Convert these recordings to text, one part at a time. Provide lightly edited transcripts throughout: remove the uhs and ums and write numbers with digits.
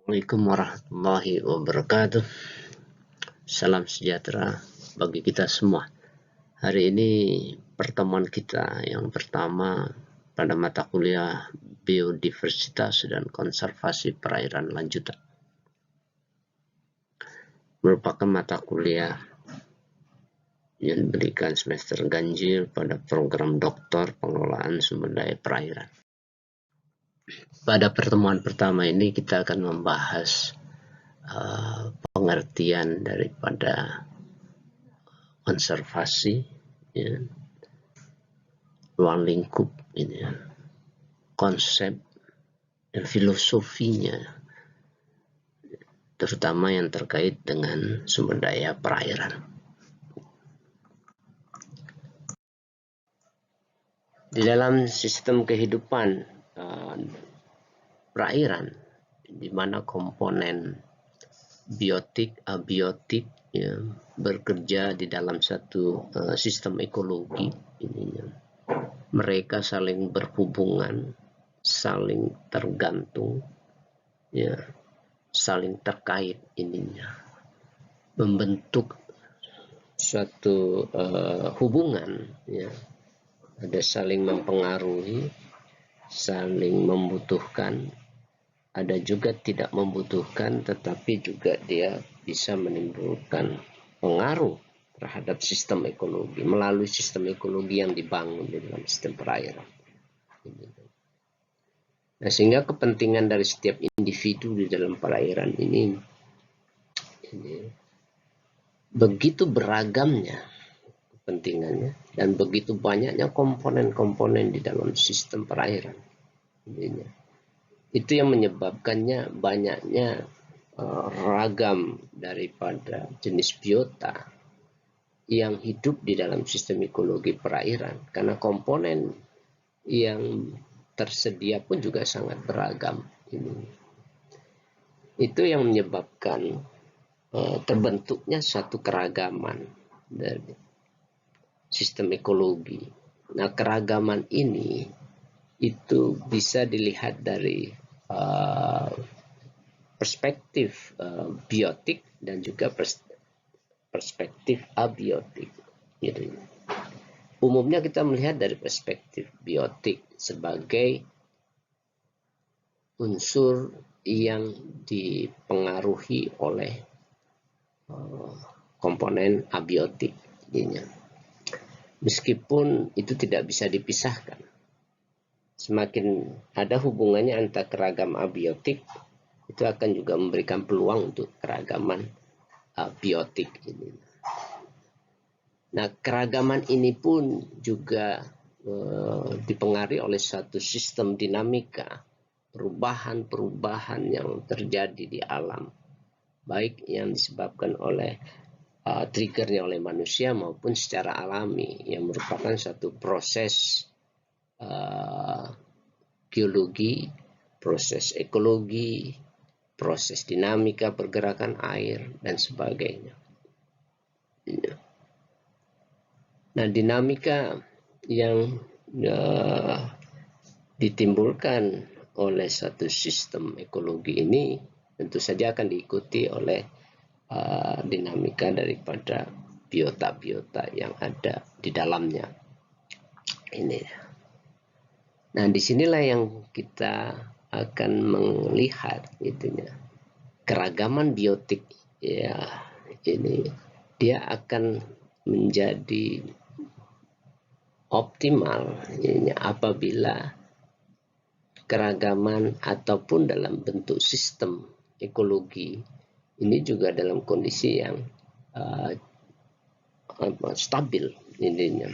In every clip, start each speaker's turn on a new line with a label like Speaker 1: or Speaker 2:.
Speaker 1: Assalamualaikum warahmatullahi wabarakatuh. Salam sejahtera bagi kita semua. Hari ini pertemuan kita yang pertama pada mata kuliah Biodiversitas dan Konservasi Perairan Lanjutan. Merupakan mata kuliah yang diberikan semester ganjil pada program Doktor Pengelolaan Sumber Daya Perairan. Pada pertemuan pertama ini kita akan membahas pengertian daripada konservasi, ya, ruang lingkup ini, ya, konsep dan filosofinya, terutama yang terkait dengan sumber daya perairan. Di dalam sistem kehidupan perairan, di mana komponen biotik, abiotik, ya, bekerja di dalam satu sistem ekologi. Mereka saling berhubungan, saling tergantung, ya, saling terkait ininya, membentuk suatu hubungan, ya. Ada saling mempengaruhi, saling membutuhkan, ada juga tidak membutuhkan, tetapi juga dia bisa menimbulkan pengaruh terhadap sistem ekologi melalui sistem ekologi yang dibangun di dalam sistem perairan. Nah, sehingga kepentingan dari setiap individu di dalam perairan ini begitu beragamnya kepentingannya dan begitu banyaknya komponen-komponen di dalam sistem perairan. Itu yang menyebabkannya banyaknya ragam daripada jenis biota yang hidup di dalam sistem ekologi perairan, karena komponen yang tersedia pun juga sangat beragam. Itu yang menyebabkan terbentuknya satu keragaman dari sistem ekologi. Nah, keragaman ini itu bisa dilihat dari perspektif biotik dan juga perspektif abiotik. Gitu. Umumnya kita melihat dari perspektif biotik sebagai unsur yang dipengaruhi oleh komponen abiotik. Meskipun itu tidak bisa dipisahkan. Semakin ada hubungannya antara keragam abiotik, itu akan juga memberikan peluang untuk keragaman biotik ini. Nah, keragaman ini pun juga dipengaruhi oleh satu sistem dinamika, perubahan-perubahan yang terjadi di alam, baik yang disebabkan oleh triggernya oleh manusia maupun secara alami, yang merupakan satu proses geologi, proses ekologi, proses dinamika pergerakan air, dan sebagainya. Nah, dinamika yang ditimbulkan oleh satu sistem ekologi ini tentu saja akan diikuti oleh dinamika daripada biota-biota yang ada di dalamnya. Ini. Nah, disinilah yang kita akan melihat itunya. Keragaman biotik, ya, ini dia akan menjadi optimal ini apabila keragaman ataupun dalam bentuk sistem ekologi ini juga dalam kondisi yang stabil. Ininya.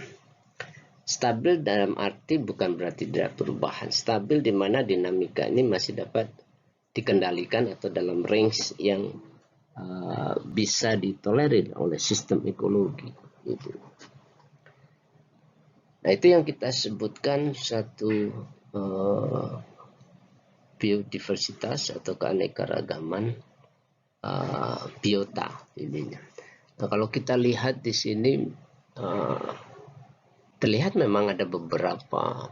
Speaker 1: Stabil dalam arti bukan berarti tidak perubahan. Stabil di mana dinamika ini masih dapat dikendalikan atau dalam range yang bisa ditolerir oleh sistem ekologi. Gitu. Nah, itu yang kita sebutkan satu biodiversitas atau keanekaragaman biota ininya. Nah, kalau kita lihat di sini terlihat memang ada beberapa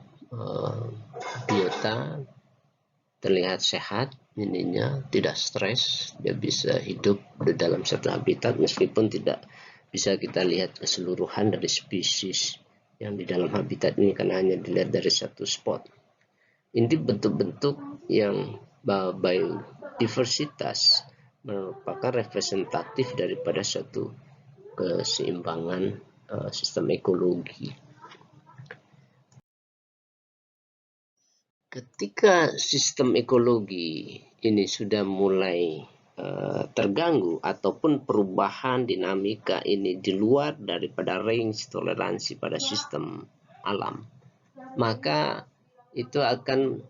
Speaker 1: biota terlihat sehat, ininya tidak stres, dia bisa hidup di dalam satu habitat meskipun tidak bisa kita lihat keseluruhan dari spesies yang di dalam habitat ini karena hanya dilihat dari satu spot. Ini bentuk-bentuk yang biodiversitas merupakan representatif daripada suatu keseimbangan sistem ekologi. Ketika sistem ekologi ini sudah mulai terganggu ataupun perubahan dinamika ini di luar daripada range toleransi pada sistem alam, maka itu akan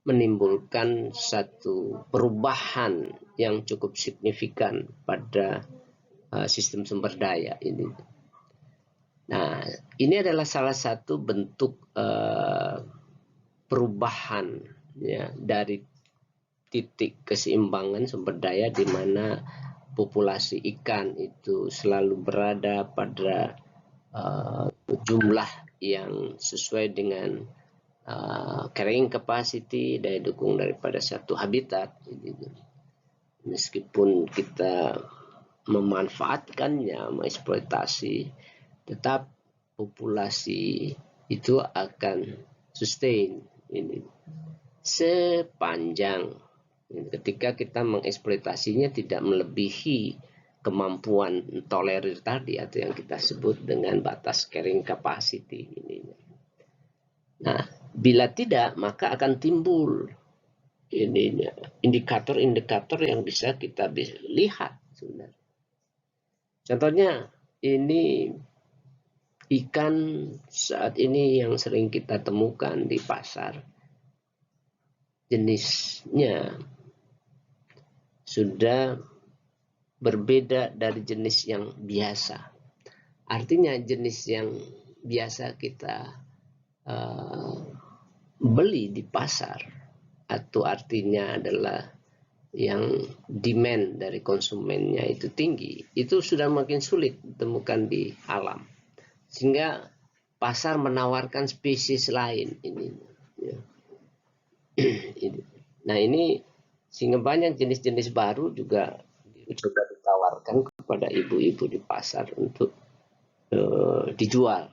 Speaker 1: menimbulkan satu perubahan yang cukup signifikan pada sistem sumber daya ini. Nah, ini adalah salah satu bentuk perubahan ya dari titik keseimbangan sumber daya di mana populasi ikan itu selalu berada pada jumlah yang sesuai dengan carrying capacity, daya dukung daripada satu habitat. Meskipun kita memanfaatkannya, mengeksploitasi, tetap populasi itu akan sustain ini sepanjang ketika kita mengeksploitasinya tidak melebihi kemampuan tolerir tadi atau yang kita sebut dengan batas carrying capacity ini. Nah, bila tidak maka akan timbul ini indikator-indikator yang bisa kita lihat sebenarnya. Contohnya ini ikan saat ini yang sering kita temukan di pasar, jenisnya sudah berbeda dari jenis yang biasa. Artinya jenis yang biasa kita beli di pasar, atau artinya adalah yang demand dari konsumennya itu tinggi, itu sudah makin sulit ditemukan di alam. Sehingga pasar menawarkan spesies lain ini. Ya. Nah ini sehingga banyak jenis-jenis baru juga coba ditawarkan kepada ibu-ibu di pasar untuk dijual.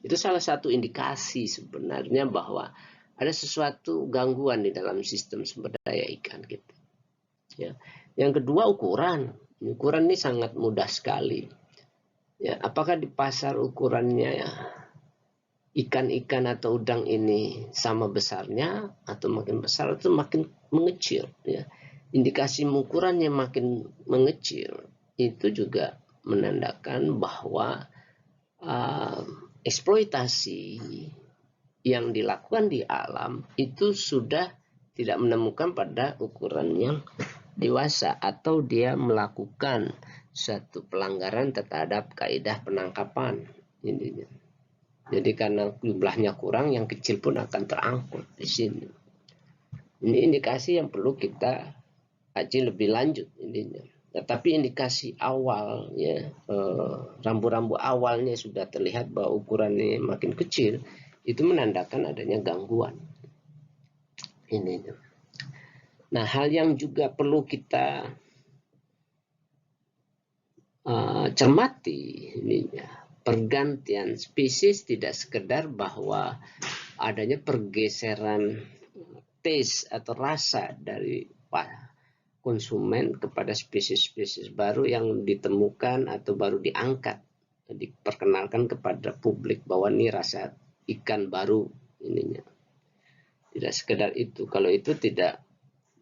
Speaker 1: Itu salah satu indikasi sebenarnya bahwa ada sesuatu gangguan di dalam sistem sumber daya ikan kita. Ya. Yang kedua ukuran ini sangat mudah sekali. Ya, apakah di pasar ukurannya ya, ikan-ikan atau udang ini sama besarnya atau makin besar atau makin mengecil? Ya. Indikasi ukurannya makin mengecil itu juga menandakan bahwa eksploitasi yang dilakukan di alam itu sudah tidak menemukan pada ukuran yang dewasa atau dia melakukan satu pelanggaran terhadap kaidah penangkapan ini. Jadi karena jumlahnya kurang, yang kecil pun akan terangkut di sini. Ini indikasi yang perlu kita kaji lebih lanjut intinya. Tapi indikasi awal ya, rambu-rambu awalnya sudah terlihat bahwa ukurannya makin kecil, itu menandakan adanya gangguan. Ini. Nah, hal yang juga perlu kita cermati ini ya, pergantian spesies tidak sekedar bahwa adanya pergeseran taste atau rasa dari konsumen kepada spesies-spesies baru yang ditemukan atau baru diangkat, diperkenalkan kepada publik bahwa ini rasa ikan baru ininya. Tidak sekedar itu. Kalau itu tidak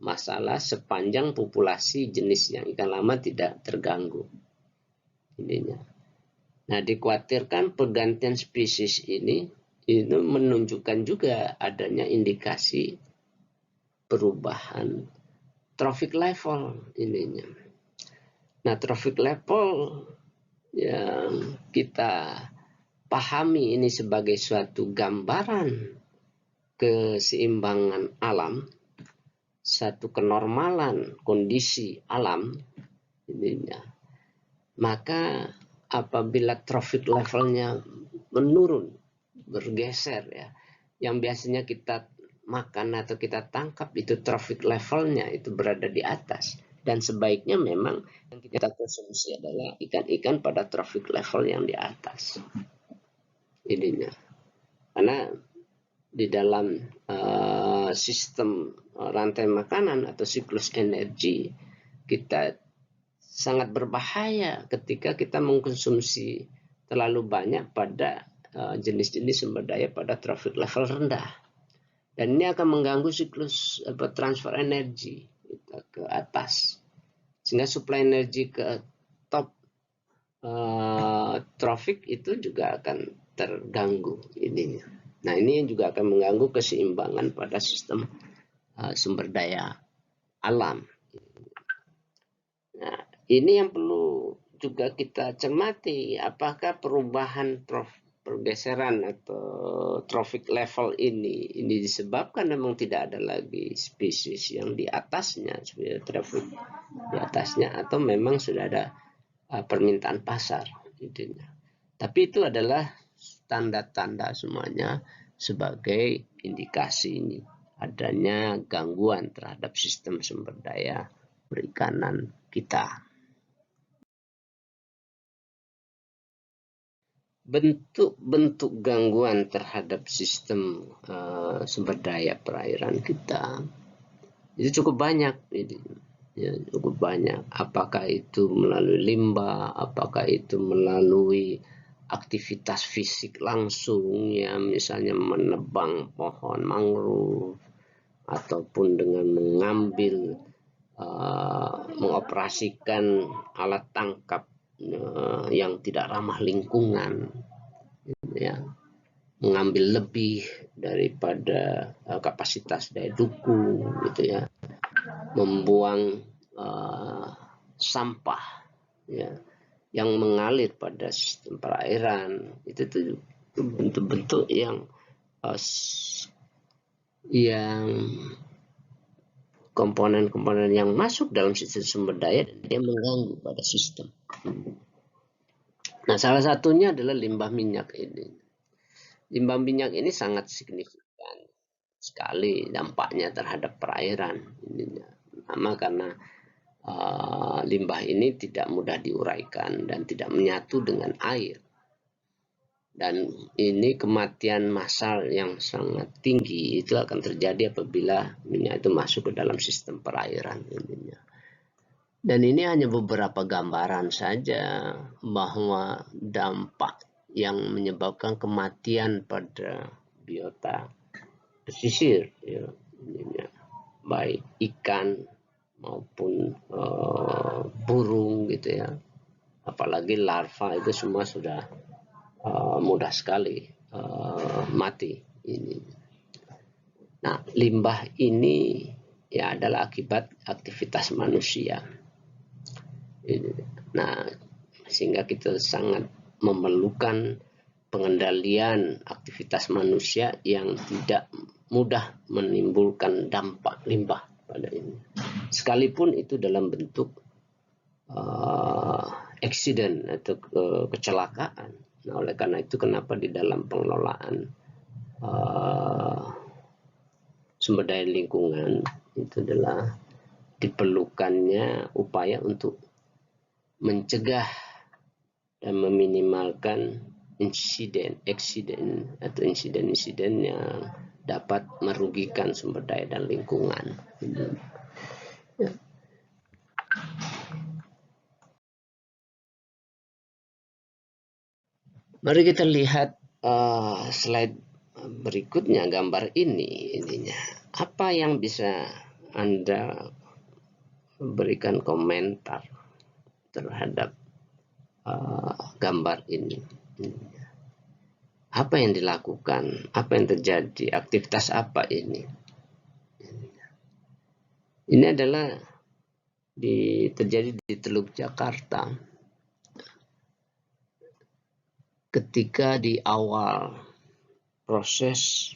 Speaker 1: masalah sepanjang populasi jenis yang ikan lama tidak terganggu. Ininya. Nah, dikhawatirkan pergantian spesies ini itu menunjukkan juga adanya indikasi perubahan trophic level ininya. Nah, trophic level yang kita pahami ini sebagai suatu gambaran keseimbangan alam, satu kenormalan kondisi alam ininya. Maka apabila trophic levelnya menurun, bergeser ya, yang biasanya kita makan atau kita tangkap itu trophic levelnya itu berada di atas, dan sebaiknya memang yang kita konsumsi adalah ikan-ikan pada trophic level yang di atas ininya, karena di dalam sistem rantai makanan atau siklus energi kita sangat berbahaya ketika kita mengkonsumsi terlalu banyak pada jenis-jenis sumber daya pada trophic level rendah, dan ini akan mengganggu siklus transfer energi ke atas, sehingga supply energi ke top trophic itu juga akan terganggu ininya. Nah, ini juga akan mengganggu keseimbangan pada sistem sumber daya alam. Nah, ini yang perlu juga kita cermati, apakah perubahan pergeseran atau trophic level ini disebabkan memang tidak ada lagi spesies yang di atasnya, trophic di atasnya, atau memang sudah ada permintaan pasar. Tapi itu adalah tanda-tanda semuanya sebagai indikasi ini adanya gangguan terhadap sistem sumber daya perikanan kita. Bentuk-bentuk gangguan terhadap sistem sumber daya perairan kita itu cukup banyak. Ya, cukup banyak. Apakah itu melalui limbah, apakah itu melalui aktivitas fisik langsung, ya misalnya menebang pohon mangrove, ataupun dengan mengambil mengoperasikan alat tangkap yang tidak ramah lingkungan, ya, mengambil lebih daripada kapasitas daya dukung, gitu ya, membuang sampah, ya, yang mengalir pada sistem perairan. Itu tuh bentuk-bentuk yang komponen-komponen yang masuk dalam sistem sumber daya dan dia mengganggu pada sistem. Nah, salah satunya adalah limbah minyak ini. Limbah minyak ini sangat signifikan sekali dampaknya terhadap perairan. Pertama karena limbah ini tidak mudah diuraikan dan tidak menyatu dengan air. Dan ini kematian massal yang sangat tinggi itu akan terjadi apabila minyak itu masuk ke dalam sistem perairan. Dan ini hanya beberapa gambaran saja bahwa dampak yang menyebabkan kematian pada biota pesisir, ya, baik ikan maupun burung, gitu ya. Apalagi larva itu semua sudah mudah sekali mati ini. Nah, limbah ini ya adalah akibat aktivitas manusia. Nah, sehingga kita sangat memerlukan pengendalian aktivitas manusia yang tidak mudah menimbulkan dampak limbah pada ini. Sekalipun itu dalam bentuk accident atau kecelakaan. Nah, oleh karena itu kenapa di dalam pengelolaan sumber daya lingkungan itu adalah diperlukannya upaya untuk mencegah dan meminimalkan insiden yang dapat merugikan sumber daya dan lingkungan. Ya. Mari kita lihat slide berikutnya, gambar ininya. Apa yang bisa Anda berikan komentar terhadap gambar ini? Apa yang dilakukan? Apa yang terjadi? Aktivitas apa ini? Ini adalah terjadi di Teluk Jakarta. Ketika di awal proses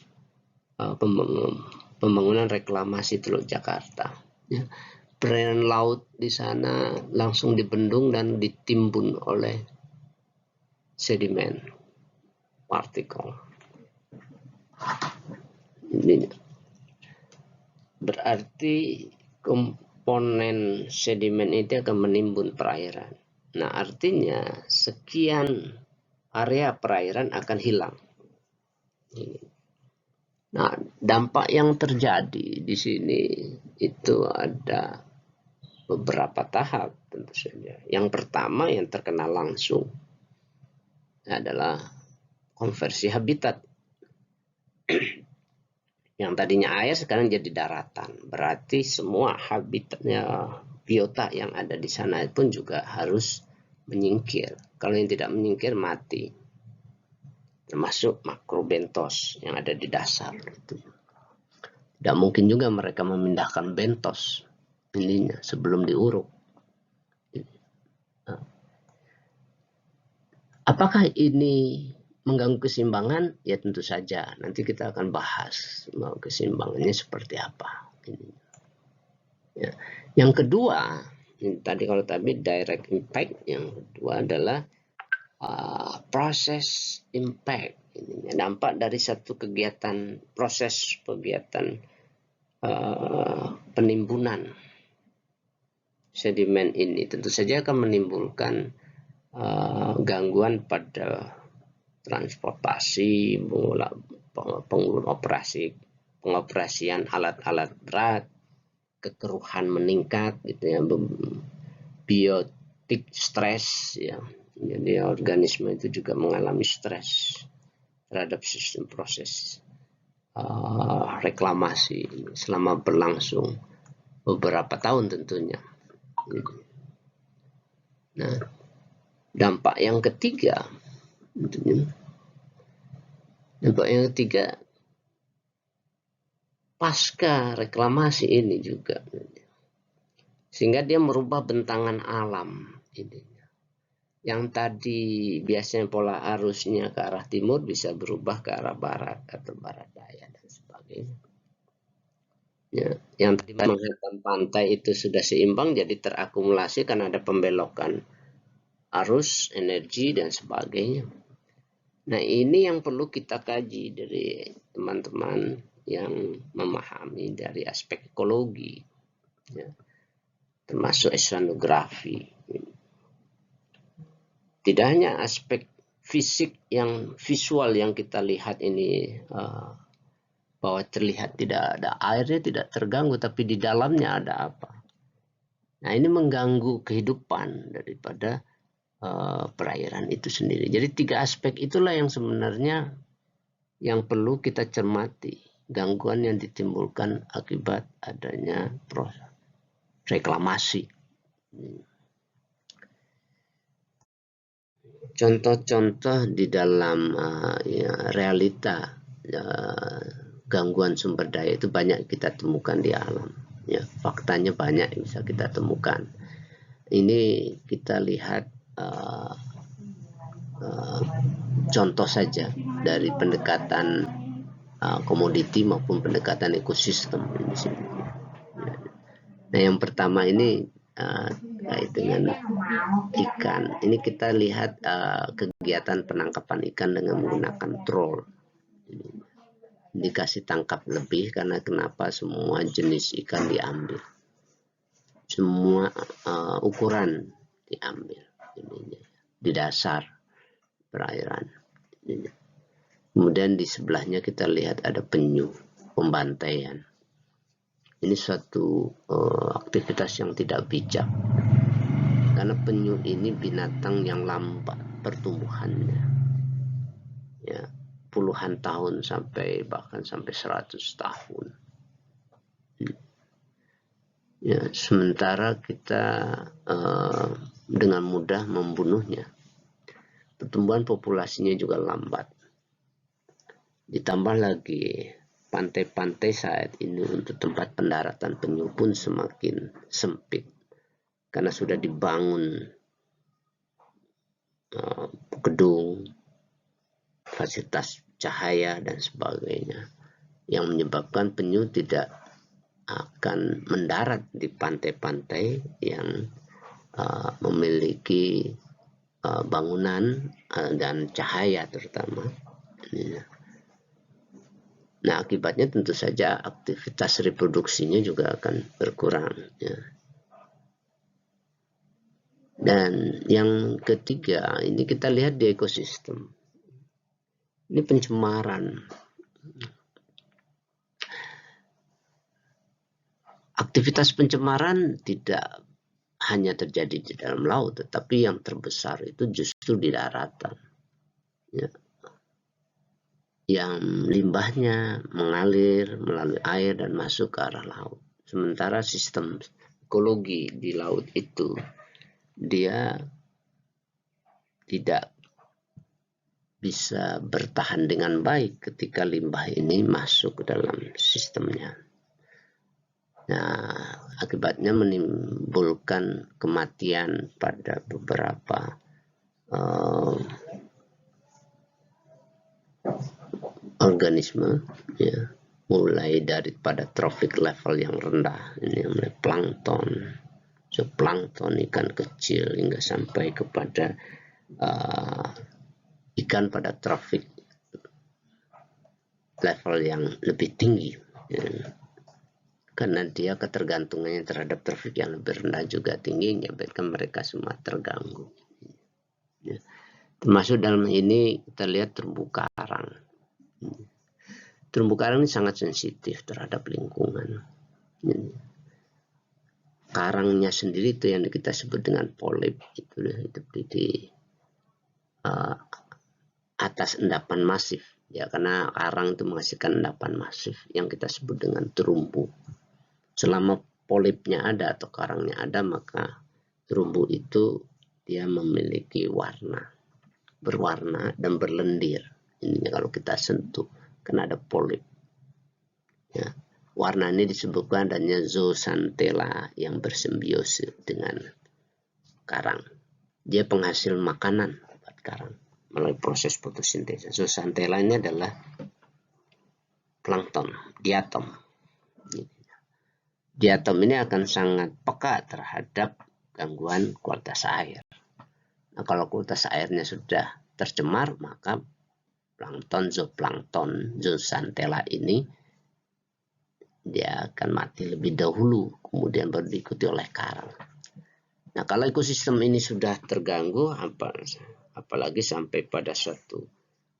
Speaker 1: pembangunan reklamasi Teluk Jakarta, ya, perairan laut di sana langsung dibendung dan ditimbun oleh sedimen partikel. Ini berarti komponen sedimen itu akan menimbun perairan. Nah, artinya sekian area perairan akan hilang. Nah, dampak yang terjadi di sini itu ada beberapa tahap tentu saja. Yang pertama yang terkena langsung adalah konversi habitat. Yang tadinya air sekarang jadi daratan. Berarti semua habitatnya biota yang ada di sana pun juga harus menyingkir. Kalau yang tidak menyingkir mati. Termasuk makrobentos yang ada di dasar. Tidak mungkin juga mereka memindahkan bentos ininya sebelum diuruk. Apakah ini mengganggu keseimbangan? Ya tentu saja. Nanti kita akan bahas keseimbangannya seperti apa. Ya. Yang kedua, tadi direct impact. Yang kedua adalah proses impact. Dampak dari satu kegiatan, proses kegiatan penimbunan sedimen ini tentu saja akan menimbulkan gangguan pada transportasi, pengoperasian alat-alat berat, kekeruhan meningkat, gitu ya, biotik stres, ya. Jadi organisme itu juga mengalami stres terhadap sistem proses reklamasi selama berlangsung beberapa tahun tentunya. Nah, dampak yang ketiga, pasca reklamasi ini juga, sehingga dia merubah bentangan alam ini. Yang tadi biasanya pola arusnya ke arah timur bisa berubah ke arah barat atau barat daya dan sebagainya. Ya, yang tadi menghantam pantai itu sudah seimbang, jadi terakumulasi karena ada pembelokan arus, energi dan sebagainya. Nah, ini yang perlu kita kaji dari teman-teman yang memahami dari aspek ekologi, ya, termasuk oceanografi. Tidak hanya aspek fisik yang visual yang kita lihat ini, bahwa terlihat tidak ada airnya, tidak terganggu, tapi di dalamnya ada apa. Nah, ini mengganggu kehidupan daripada perairan itu sendiri. Jadi 3 aspek itulah yang sebenarnya yang perlu kita cermati, gangguan yang ditimbulkan akibat adanya proses reklamasi. Contoh-contoh di dalam realita gangguan sumber daya itu banyak kita temukan di alam. Ya, faktanya banyak yang bisa kita temukan. Ini kita lihat contoh saja dari pendekatan komoditi maupun pendekatan ekosistem di sini. Nah, yang pertama ini kait dengan ikan. Ini kita lihat kegiatan penangkapan ikan dengan menggunakan troll. Dikasih tangkap lebih karena kenapa semua jenis ikan diambil, semua ukuran diambil di dasar perairan. Kemudian di sebelahnya kita lihat ada penyu, pembantaian. Ini suatu aktivitas yang tidak bijak, karena penyu ini binatang yang lambat pertumbuhannya, ya, puluhan tahun bahkan sampai 100 tahun. Ya, sementara kita dengan mudah membunuhnya. Pertumbuhan populasinya juga lambat. Ditambah lagi pantai-pantai saat ini untuk tempat pendaratan penyu pun semakin sempit karena sudah dibangun gedung, fasilitas cahaya dan sebagainya, yang menyebabkan penyu tidak akan mendarat di pantai-pantai yang memiliki bangunan dan cahaya terutama. Nah, akibatnya tentu saja aktivitas reproduksinya juga akan berkurang. Ya. Dan yang ketiga, ini kita lihat di ekosistem. Ini pencemaran. Aktivitas pencemaran tidak hanya terjadi di dalam laut, tetapi yang terbesar itu justru di daratan. Ya. Yang limbahnya mengalir melalui air dan masuk ke arah laut. Sementara sistem ekologi di laut itu dia tidak bisa bertahan dengan baik ketika limbah ini masuk ke dalam sistemnya. Nah, akibatnya menimbulkan kematian pada beberapa organisme, ya, mulai daripada trophic level yang rendah, ini mulai plankton, zooplankton, ikan kecil, hingga sampai kepada ikan pada trophic level yang lebih tinggi, ya. Karena dia ketergantungannya terhadap trafik yang lebih rendah juga tinggi, menyebabkan mereka semua terganggu. Ya. Termasuk dalam ini kita lihat terumbu karang. Terumbu karang ini sangat sensitif terhadap lingkungan. Karangnya sendiri itu yang kita sebut dengan polip, itu hidup di atas endapan masif. Ya, karena karang itu menghasilkan endapan masif yang kita sebut dengan terumbu. Selama polipnya ada atau karangnya ada, maka terumbu itu dia memiliki warna, berwarna dan berlendir. Ini kalau kita sentuh, karena ada polip. Ya. Warna ini disebutkan adanya zooxanthella yang bersimbiosis dengan karang. Dia penghasil makanan buat karang melalui proses fotosintesis. Zooxanthella ini adalah plankton, diatom. Diatom ini akan sangat peka terhadap gangguan kualitas air. Nah, kalau kualitas airnya sudah tercemar, maka plankton, zooplankton, zooxanthella ini dia akan mati lebih dahulu, kemudian baru diikuti oleh karang. Nah, kalau ekosistem ini sudah terganggu, apalagi sampai pada suatu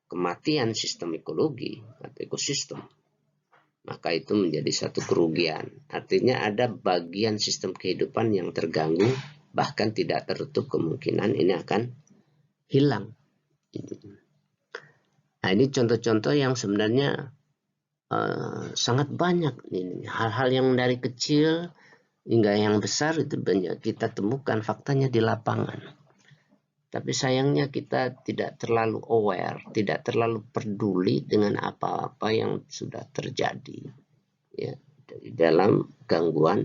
Speaker 1: kematian sistem ekologi atau ekosistem, maka itu menjadi satu kerugian. Artinya ada bagian sistem kehidupan yang terganggu, bahkan tidak tertutup kemungkinan ini akan hilang. Nah, ini contoh-contoh yang sebenarnya sangat banyak. Hal-hal yang dari kecil hingga yang besar itu banyak kita temukan faktanya di lapangan. Tapi sayangnya kita tidak terlalu aware, tidak terlalu peduli dengan apa-apa yang sudah terjadi, ya, di dalam gangguan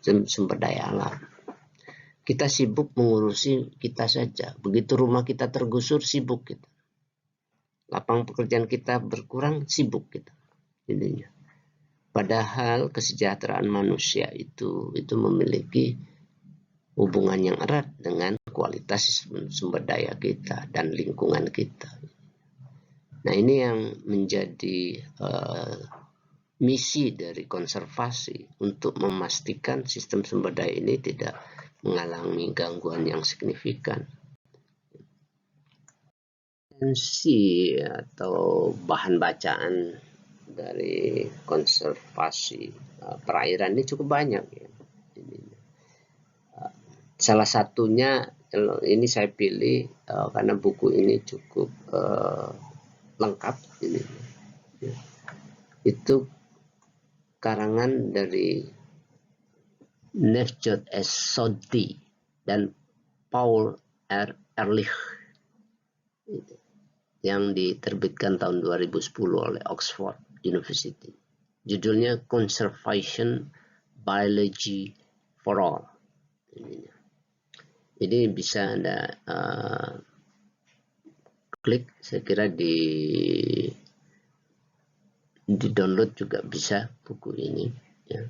Speaker 1: sumber daya alam. Kita sibuk mengurusi kita saja. Begitu rumah kita tergusur, sibuk kita. Lapang pekerjaan kita berkurang, sibuk kita. Intinya. Padahal kesejahteraan manusia itu memiliki hubungan yang erat dengan kualitas sumber daya kita dan lingkungan kita. Nah, ini yang menjadi misi dari konservasi, untuk memastikan sistem sumber daya ini tidak mengalami gangguan yang signifikan. Esensi atau bahan bacaan dari konservasi perairan ini cukup banyak, ya. Salah satunya ini saya pilih karena buku ini cukup lengkap. Ini, ya. Itu karangan dari Nevzat S. Soddy dan Paul R. Ehrlich yang diterbitkan tahun 2010 oleh Oxford University. Judulnya Conservation Biology for All. Jadi bisa Anda klik, saya kira di download juga bisa buku ini, ya.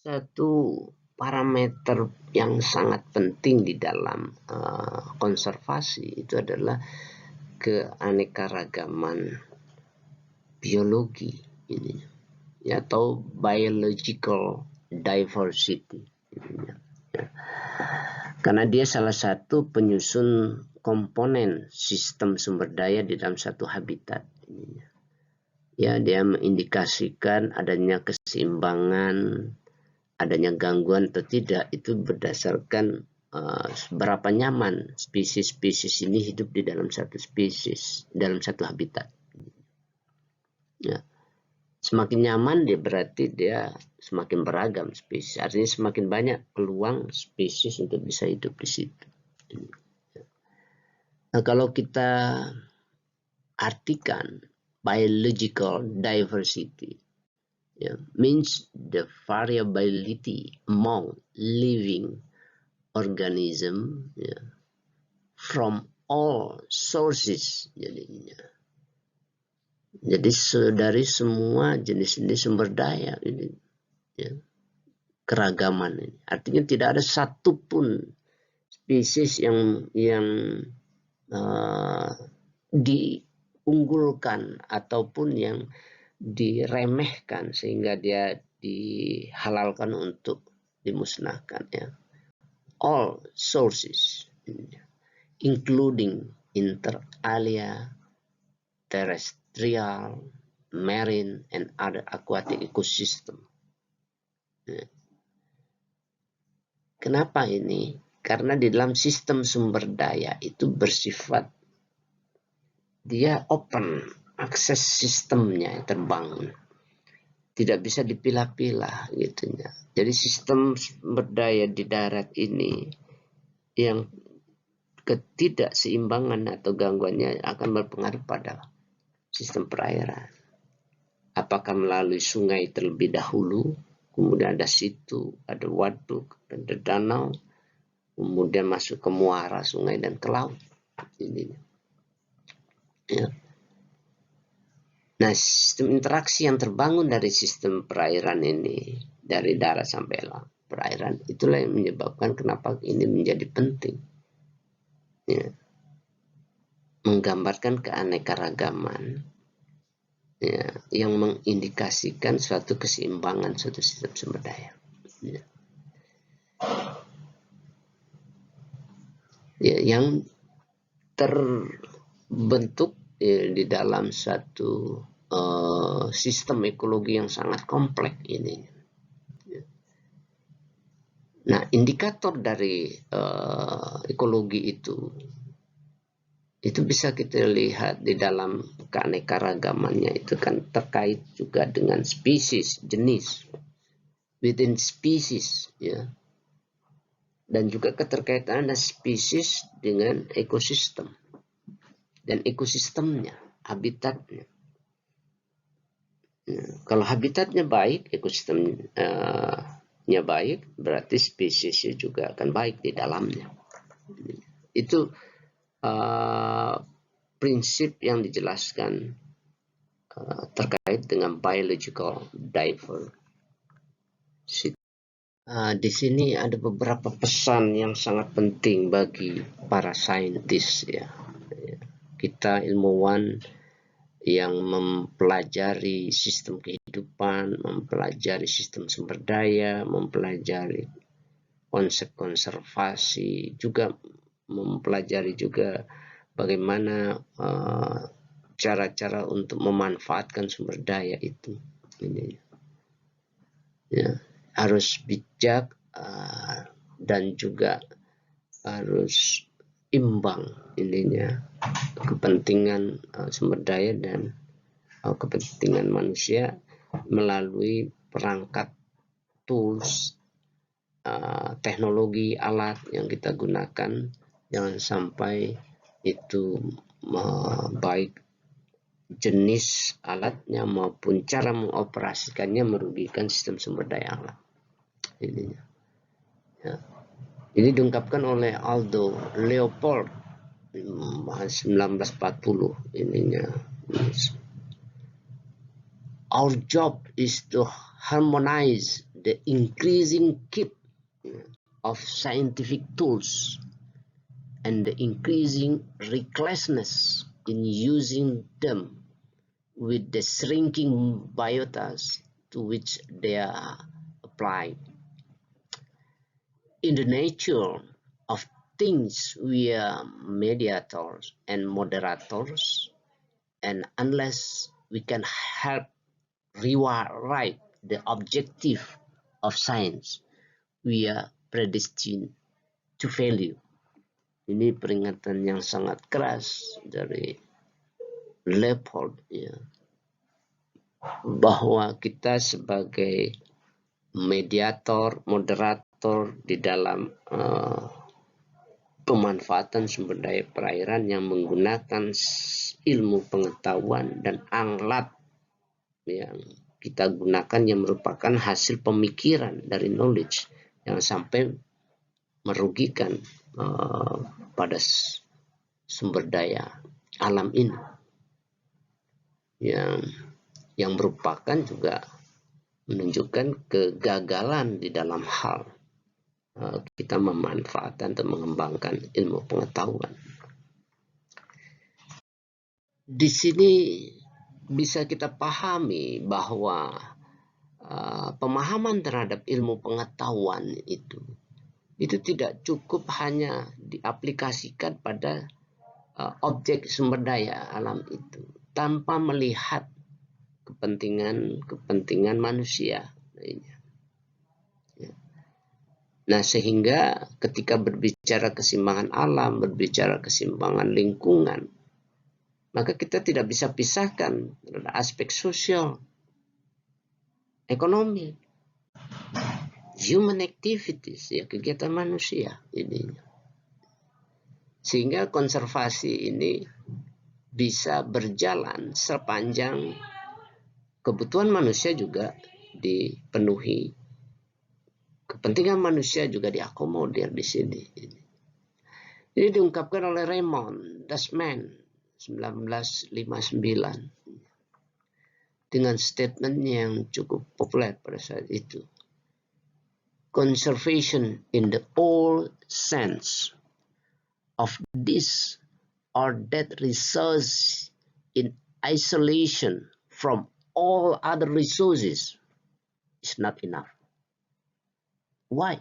Speaker 1: Satu parameter yang sangat penting di dalam konservasi itu adalah keanekaragaman biologi ini, ya, atau biological diversity ini, ya. Karena dia salah satu penyusun komponen sistem sumber daya di dalam satu habitat ini, ya. Dia mengindikasikan adanya keseimbangan, adanya gangguan atau tidak, itu berdasarkan seberapa nyaman spesies-spesies ini hidup di dalam satu spesies, dalam satu habitat. Ya. Semakin nyaman dia, berarti dia semakin beragam spesies. Artinya semakin banyak peluang spesies untuk bisa hidup di situ. Nah, kalau kita artikan biological diversity, yeah, means the variability among living organism, yeah, from all sources. Jadi dari semua jenis-jenis sumber daya ini, ya, keragaman ini. Artinya tidak ada satupun spesies yang diunggulkan ataupun yang diremehkan sehingga dia dihalalkan untuk dimusnahkan, ya. All sources, including inter alia, terrestrial, marine, and other aquatic ecosystem. Kenapa ini? Karena di dalam sistem sumber daya itu bersifat, dia open, akses sistemnya terbangun, tidak bisa dipilah-pilah gitu ya. Jadi sistem sumber daya di darat ini yang ketidakseimbangan atau gangguannya akan berpengaruh pada sistem perairan. Apakah melalui sungai terlebih dahulu, kemudian ada situ, ada waduk, ada danau, kemudian masuk ke muara sungai dan ke laut. Ini, ya. Nah, sistem interaksi yang terbangun dari sistem perairan ini, dari darat sampai perairan, itulah yang menyebabkan kenapa ini menjadi penting, ya. Menggambarkan keanekaragaman, ya, yang mengindikasikan suatu keseimbangan suatu sistem sumber daya, ya. Ya, yang terbentuk di dalam satu sistem ekologi yang sangat kompleks ini. Nah, indikator dari ekologi itu bisa kita lihat di dalam keanekaragamannya, itu kan terkait juga dengan spesies, jenis, within species, ya. Dan juga keterkaitan ada spesies dengan ekosistem dan ekosistemnya, habitatnya. Nah, kalau habitatnya baik, ekosistemnya baik, berarti spesiesnya juga akan baik di dalamnya. Itu prinsip yang dijelaskan terkait dengan biological diversity. Di sini ada beberapa pesan yang sangat penting bagi para saintis, ya. Kita ilmuwan yang mempelajari sistem kehidupan, mempelajari sistem sumber daya, mempelajari konsep konservasi, juga mempelajari juga bagaimana cara-cara untuk memanfaatkan sumber daya itu. Ini, ya, harus bijak dan juga harus imbang ininya, kepentingan sumber daya dan kepentingan manusia melalui perangkat tools, teknologi, alat yang kita gunakan. Jangan sampai itu baik jenis alatnya maupun cara mengoperasikannya merugikan sistem sumber daya alam. Ini, ya. Ini diungkapkan oleh Aldo Leopold 1940 ininya. Our job is to harmonize the increasing kit of scientific tools and the increasing recklessness in using them with the shrinking biotas to which they are applied. In the nature of things, we are mediators and moderators, and unless we can help rewrite the objective of science, we are predestined to failure. Ini peringatan yang sangat keras dari Leopold, ya, bahwa kita sebagai mediator, moderator di dalam pemanfaatan sumber daya perairan yang menggunakan ilmu pengetahuan dan alat yang kita gunakan yang merupakan hasil pemikiran dari knowledge yang sampai merugikan pada sumber daya alam ini yang merupakan juga menunjukkan kegagalan di dalam hal kita memanfaatkan atau mengembangkan ilmu pengetahuan. Di sini bisa kita pahami bahwa pemahaman terhadap ilmu pengetahuan itu tidak cukup hanya diaplikasikan pada objek sumber daya alam itu tanpa melihat kepentingan manusia. Nah, sehingga ketika berbicara keseimbangan alam, berbicara keseimbangan lingkungan, maka kita tidak bisa pisahkan aspek sosial, ekonomi, human activities, ya, kegiatan manusia ini. Sehingga konservasi ini bisa berjalan sepanjang kebutuhan manusia juga dipenuhi, kepentingan manusia juga diakomodir di sini. Ini diungkapkan oleh Raymond Dasman 1959 dengan statement yang cukup populer pada saat itu. Conservation in the old sense of this or that resource in isolation from all other resources is not enough. Why?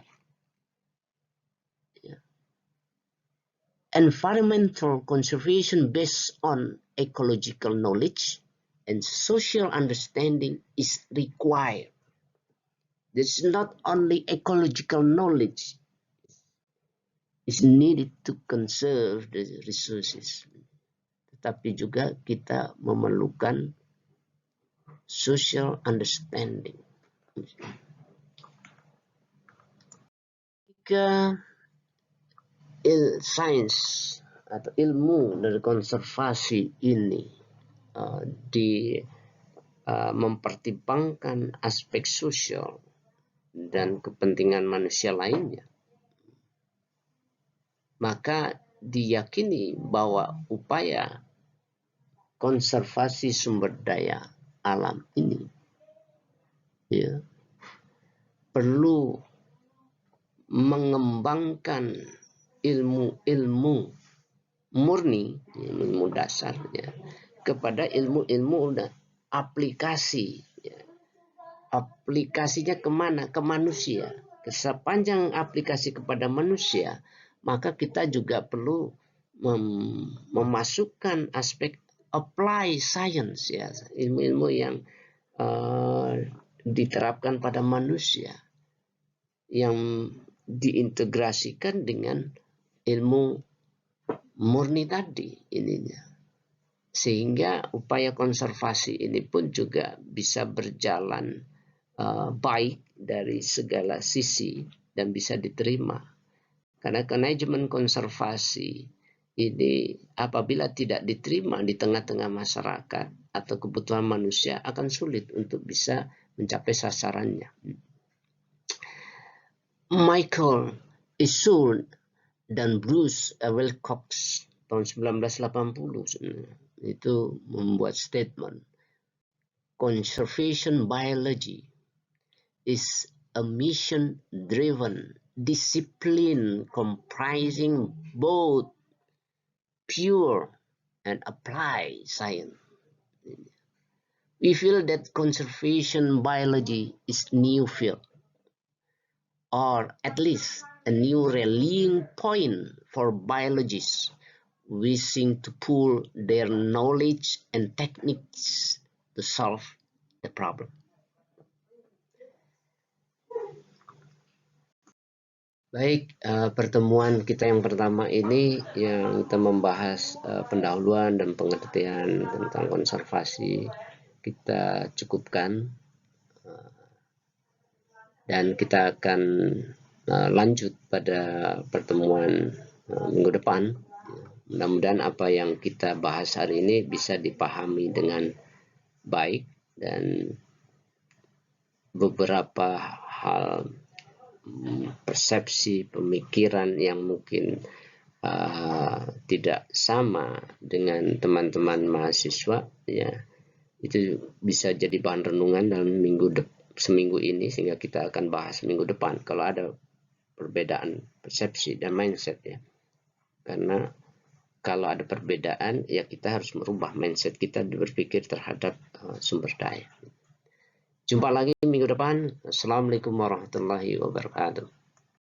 Speaker 1: Yeah. Environmental conservation based on ecological knowledge and social understanding is required. It's not only ecological knowledge is needed to conserve the resources, tetapi juga kita memerlukan social understanding. Jika sains atau ilmu dari konservasi ini mempertimbangkan aspek sosial dan kepentingan manusia lainnya, maka diyakini bahwa upaya konservasi sumber daya alam ini perlu mengembangkan ilmu murni, ilmu dasar, kepada ilmu aplikasi. Aplikasinya kemana? Ke manusia. Sepanjang aplikasi kepada manusia, maka kita juga perlu memasukkan aspek apply science, ya, ilmu-ilmu yang diterapkan pada manusia yang diintegrasikan dengan ilmu murni tadi ininya, sehingga upaya konservasi ini pun juga bisa berjalan baik dari segala sisi dan bisa diterima. Karena manajemen konservasi ini apabila tidak diterima di tengah-tengah masyarakat atau kebutuhan manusia akan sulit untuk bisa mencapai sasarannya. Michael Isul dan Bruce Wilcox tahun 1980 itu membuat statement, conservation biology is a mission-driven discipline comprising both pure and apply science. We feel that conservation biology is new field, or at least a new rallying point for biologists wishing to pool their knowledge and techniques to solve the problem. Baik, pertemuan kita yang pertama ini yang kita membahas pendahuluan dan pengertian tentang konservasi kita cukupkan, dan kita akan lanjut pada pertemuan minggu depan. Mudah-mudahan apa yang kita bahas hari ini bisa dipahami dengan baik, dan beberapa hal persepsi pemikiran yang mungkin tidak sama dengan teman-teman mahasiswa, ya, itu bisa jadi bahan renungan dalam seminggu ini, sehingga kita akan bahas minggu depan kalau ada perbedaan persepsi dan mindset, ya. Karena kalau ada perbedaan, ya kita harus merubah mindset kita berpikir terhadap sumber daya. Jumpa lagi minggu depan. Assalamualaikum warahmatullahi wabarakatuh.